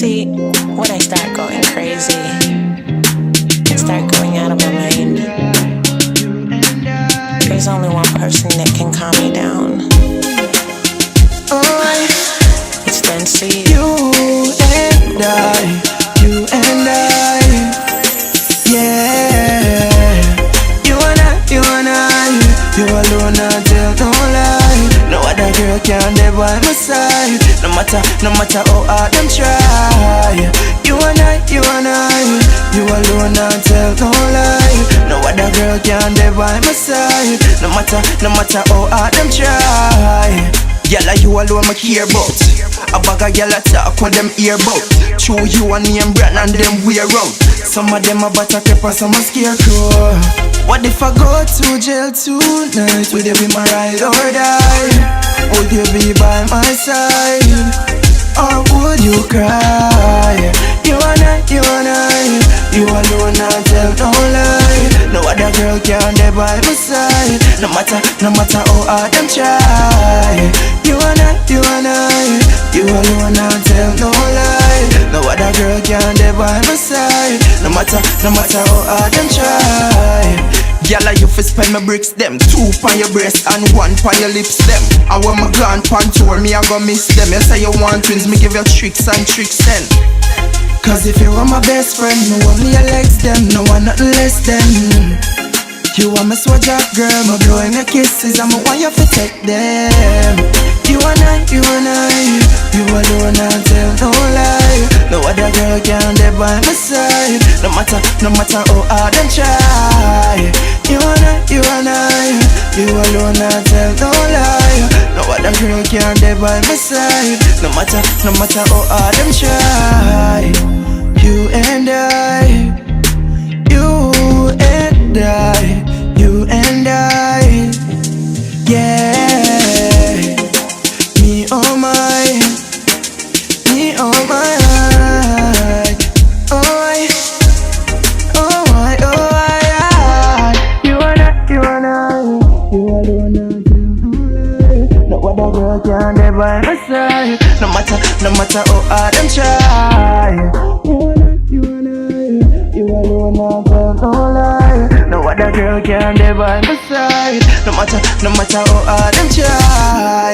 See, when I start going crazy, I start going out of my mind. There's only one person that can calm me down. It's Dency. You and I, yeah. You alone, I tell no lie. No other girl can live by my side. No matter how hard them try. You and I, you alone, I tell no lie. No other girl can live by my side. No matter how hard them try. Yalla, you alone me care about. A bag of yalla talk when them hear about. True, you a name brand and them wear out. Some of them a buttercup, some a scarecrow. What if I go to jail tonight? Will you be my ride or die? Would you be by my side? Or would you cry? You and I, you alone, I tell no lie. No other girl can live by my side. No matter how hard them try. You and I, you alone, I tell no lie. No other girl can live by my side. No matter how hard them try. Gyal, you fi spend my bricks them. 2 pon your breast and 1 pon your lips them. And when my gone pon tour, me I go miss them. You say you want twins, me give you tricks and tricks then. Cause if you are my best friend, no one me your legs them, no one nothing less than. You are my swagger girl, my blowing your kisses, I'm a want you to take them. You and I, you alone, I tell no lie. No other girl can live by my side. No matter how hard them try. You and I, you alone, I tell no lie. No other girl can live by my side. No matter how hard them try. You and I, yeah. Me oh my, You and I, you alone, I tell no lie. No other girl can live by my side. No matter how hard them try. You alone, I tell no lie. No other girl can live by my side. No matter how hard them try.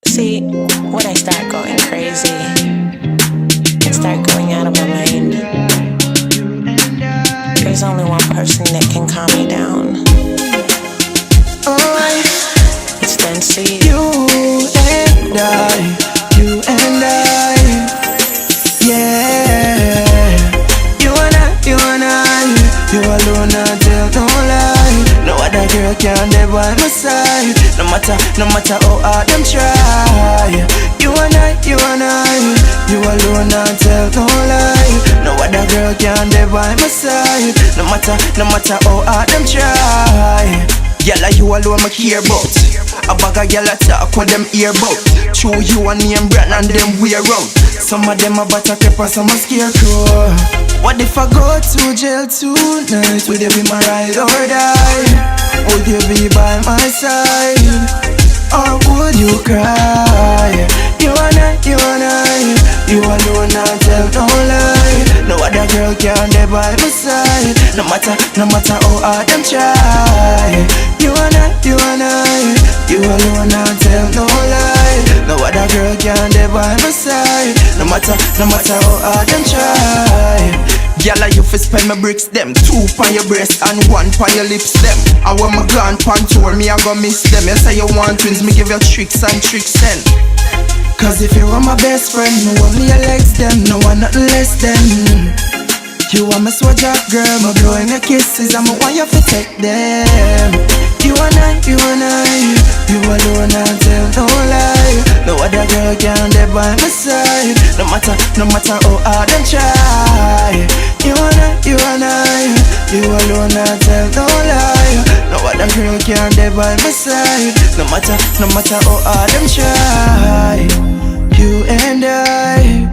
See, when I start going crazy, I start going out of my mind. There's only one person that can calm me down. It's Dency. You and I, yeah. You alone, I tell no lie. No other girl can live by my side. No matter how hard them try. You and I, you alone, I tell no lie. No other girl can live by my side. No matter how hard them try. Yalla, you alone me care about. A bag of yalla talk when them hear about. True, you a name brand and them wear out. Some of them a buttercup, some a scarecrow. What if I go to jail tonight? Will you be my ride or die? Would you be by my side? Or would you cry? You and I, you alone, I tell no lie. No other girl can live by my side. No matter how hard them try. You and I, you alone, I tell no lie. No other girl can live by my side. No matter how hard them try. Gyal, you fi spend my bricks them. 2 pon your breast and 1 pon your lips them. And when my gone pon tour, me I go miss them. You say you want twins, me give you tricks and tricks then. Cause if you are my best friend, no one me your legs them, no one nothing less than. You are my swagger girl, my blowing your kisses, I'm a want you to take them. You and I, you alone, I tell no lie. No other girl can live by my side. No matter how hard them try. You and I, you alone, I tell no lie. No other girl can live by my side. No matter how hard them try. You and I,